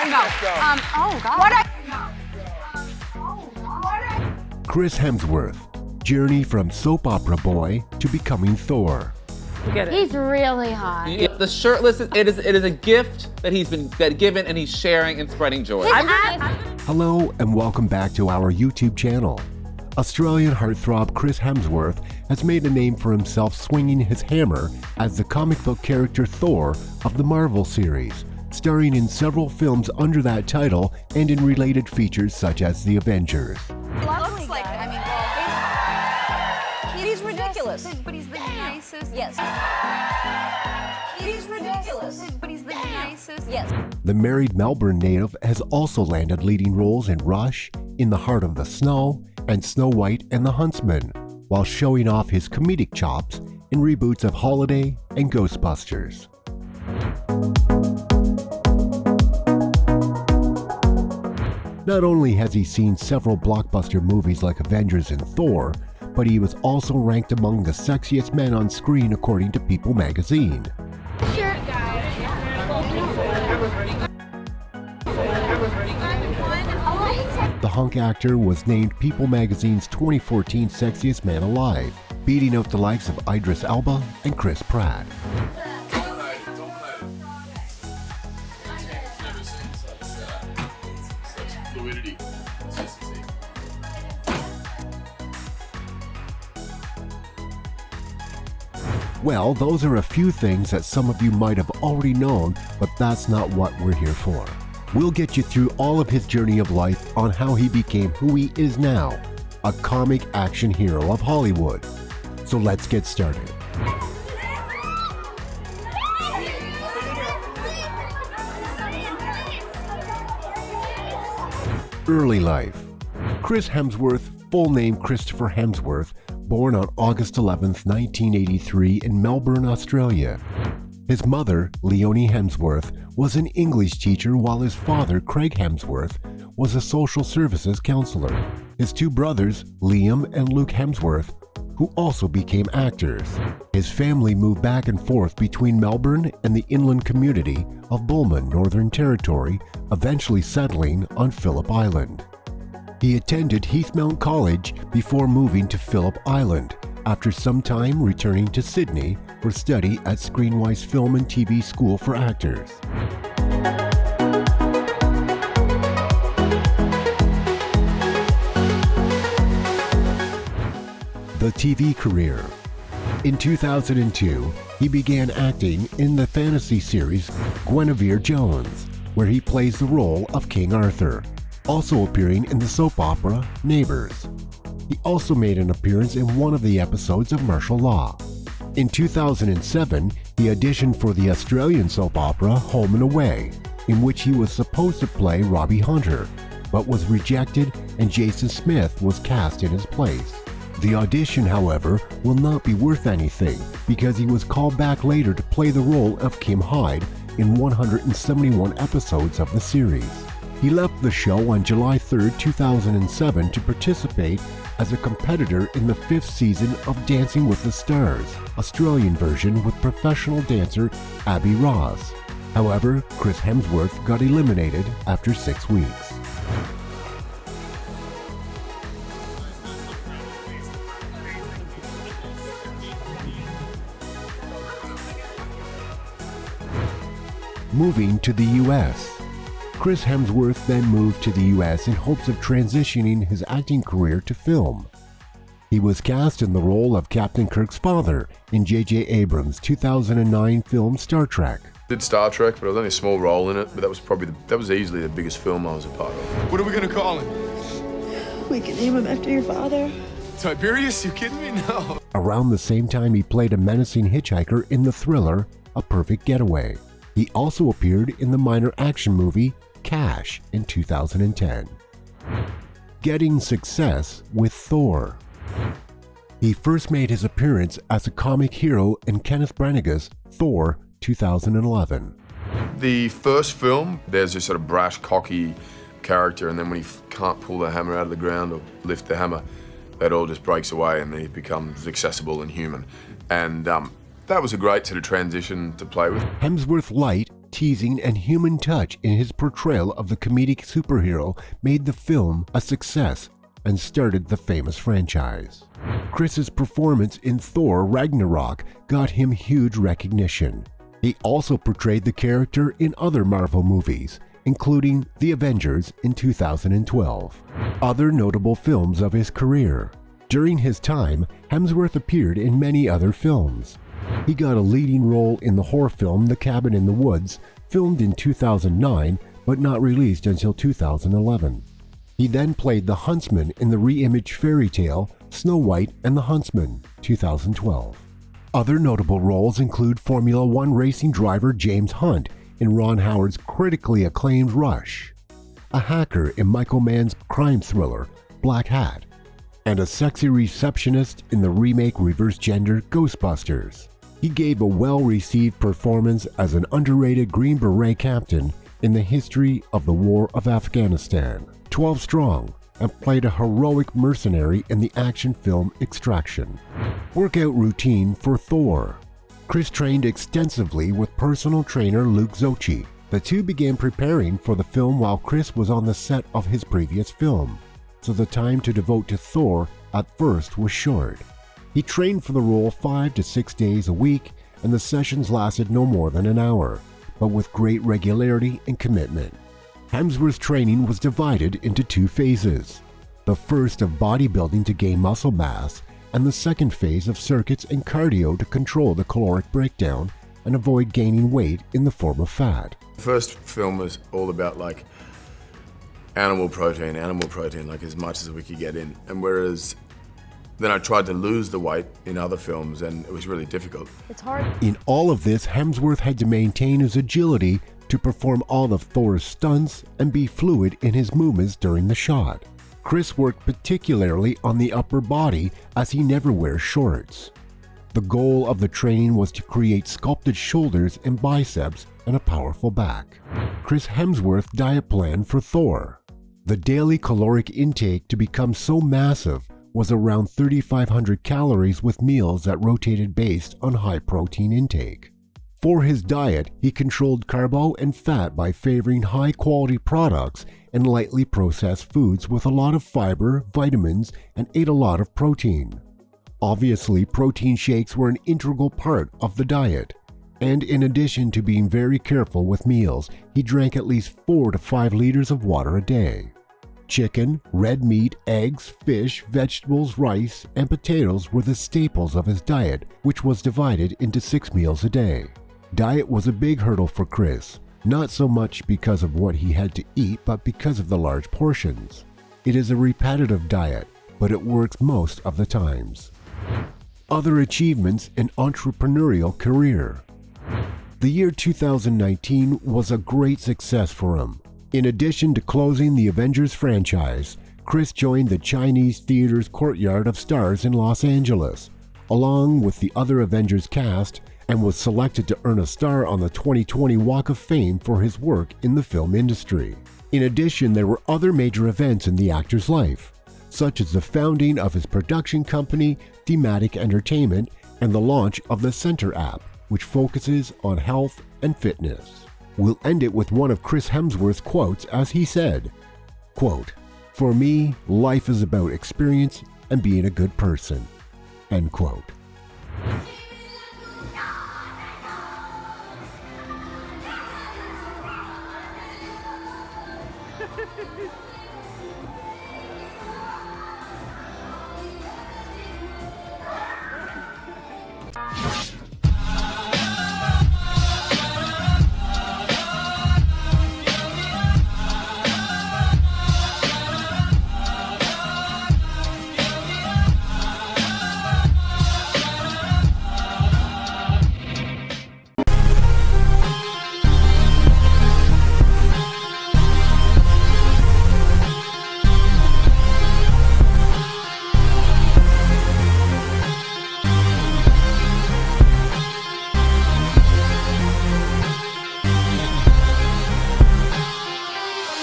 Oh, God. Chris Hemsworth, journey from soap opera boy to becoming Thor. He's really hot. The shirtless, it is a gift that he's been given, and he's sharing and spreading joy. Hello and welcome back to our YouTube channel. Australian heartthrob Chris Hemsworth has made a name for himself swinging his hammer as the comic book character Thor of the Marvel series, starring in several films under that title and in related features such as The Avengers. Looks like it. He's ridiculous. But he's the nicest. Yes. He's ridiculous. But he's the nicest. Yes. The married Melbourne native has also landed leading roles in Rush, In the Heart of the Snow, and Snow White and the Huntsman, while showing off his comedic chops in reboots of Holiday and Ghostbusters. Not only has he seen several blockbuster movies like Avengers and Thor, but he was also ranked among the sexiest men on screen according to People magazine. Sure. The hunk actor was named People magazine's 2014 Sexiest Man Alive, beating out the likes of Idris Elba and Chris Pratt. Well, those are a few things that some of you might have already known, but that's not what we're here for. We'll get you through all of his journey of life on how he became who he is now, a comic action hero of Hollywood. So let's get started. Early life. Chris Hemsworth, full name Christopher Hemsworth, born on August 11, 1983 in Melbourne, Australia. His mother, Leonie Hemsworth, was an English teacher while his father, Craig Hemsworth, was a social services counselor. His two brothers, Liam and Luke Hemsworth, who also became actors. His family moved back and forth between Melbourne and the inland community of Bulman, Northern Territory, eventually settling on Phillip Island. He attended Heathmount College before moving to Phillip Island, after some time returning to Sydney for study at Screenwise Film and TV School for Actors. The TV career. In 2002, he began acting in the fantasy series Guinevere Jones, where he plays the role of King Arthur, also appearing in the soap opera Neighbours. He also made an appearance in one of the episodes of Martial Law. In 2007, he auditioned for the Australian soap opera Home and Away, in which he was supposed to play Robbie Hunter, but was rejected and Jason Smith was cast in his place. The audition, however, will not be worth anything because he was called back later to play the role of Kim Hyde in 171 episodes of the series. He left the show on July 3, 2007 to participate as a competitor in the 5th season of Dancing with the Stars, Australian version with professional dancer Abby Ross. However, Chris Hemsworth got eliminated after 6 weeks. Moving to the U.S. Chris Hemsworth then moved to the U.S. in hopes of transitioning his acting career to film. He was cast in the role of Captain Kirk's father in J.J. Abrams' 2009 film Star Trek. Did Star Trek, but I was only a small role in it, but that was easily the biggest film I was a part of. What are we gonna call him? We can name him after your father. Tiberius? You kidding me? No. Around the same time, he played a menacing hitchhiker in the thriller A Perfect Getaway. He also appeared in the minor action movie Cash in 2010. Getting success with Thor. He first made his appearance as a comic hero in Kenneth Branagh's Thor 2011. The first film, there's this sort of brash, cocky character, and then when he can't pull the hammer out of the ground or lift the hammer, that all just breaks away and then he becomes accessible and human. And that was a great sort of transition to play with. Hemsworth Light teasing and human touch in his portrayal of the comedic superhero made the film a success and started the famous franchise. Chris's performance in Thor Ragnarok got him huge recognition. He also portrayed the character in other Marvel movies, including The Avengers in 2012. Other notable films of his career. During his time, Hemsworth appeared in many other films. He got a leading role in the horror film The Cabin in the Woods, filmed in 2009 but not released until 2011. He then played the huntsman in the re-imaged fairy tale Snow White and the Huntsman, 2012. Other notable roles include Formula One racing driver James Hunt in Ron Howard's critically acclaimed Rush, a hacker in Michael Mann's crime thriller Black Hat, and a sexy receptionist in the remake reverse gender Ghostbusters. He gave a well-received performance as an underrated Green Beret captain in the history of the War of Afghanistan, 12 Strong, and played a heroic mercenary in the action film Extraction. Workout routine for Thor. Chris trained extensively with personal trainer Luke Zocchi. The two began preparing for the film while Chris was on the set of his previous film, so the time to devote to Thor at first was short. He trained for the role 5 to 6 days a week, and the sessions lasted no more than an hour, but with great regularity and commitment. Hemsworth's training was divided into 2 phases. The first of bodybuilding to gain muscle mass, and the second phase of circuits and cardio to control the caloric breakdown and avoid gaining weight in the form of fat. The first film was all about like animal protein, like as much as we could get in. And whereas then I tried to lose the weight in other films and it was really difficult. It's hard. In all of this, Hemsworth had to maintain his agility to perform all of Thor's stunts and be fluid in his movements during the shot. Chris worked particularly on the upper body as he never wears shorts. The goal of the training was to create sculpted shoulders and biceps and a powerful back. Chris Hemsworth's diet plan for Thor. The daily caloric intake to become so massive was around 3,500 calories with meals that rotated based on high protein intake. For his diet, he controlled carbo and fat by favoring high-quality products and lightly processed foods with a lot of fiber, vitamins, and ate a lot of protein. Obviously, protein shakes were an integral part of the diet, and in addition to being very careful with meals, he drank at least 4 to 5 liters of water a day. Chicken, red meat, eggs, fish, vegetables, rice, and potatoes were the staples of his diet, which was divided into 6 meals a day. Diet was a big hurdle for Chris, not so much because of what he had to eat, but because of the large portions. It is a repetitive diet, but it works most of the times. Other achievements in entrepreneurial career. The year 2019 was a great success for him. In addition to closing the Avengers franchise, Chris joined the Chinese Theater's Courtyard of Stars in Los Angeles, along with the other Avengers cast, and was selected to earn a star on the 2020 Walk of Fame for his work in the film industry. In addition, there were other major events in the actor's life, such as the founding of his production company, Thematic Entertainment, and the launch of the Center app, which focuses on health and fitness. We'll end it with one of Chris Hemsworth's quotes as he said, quote, "For me, life is about experience and being a good person," end quote.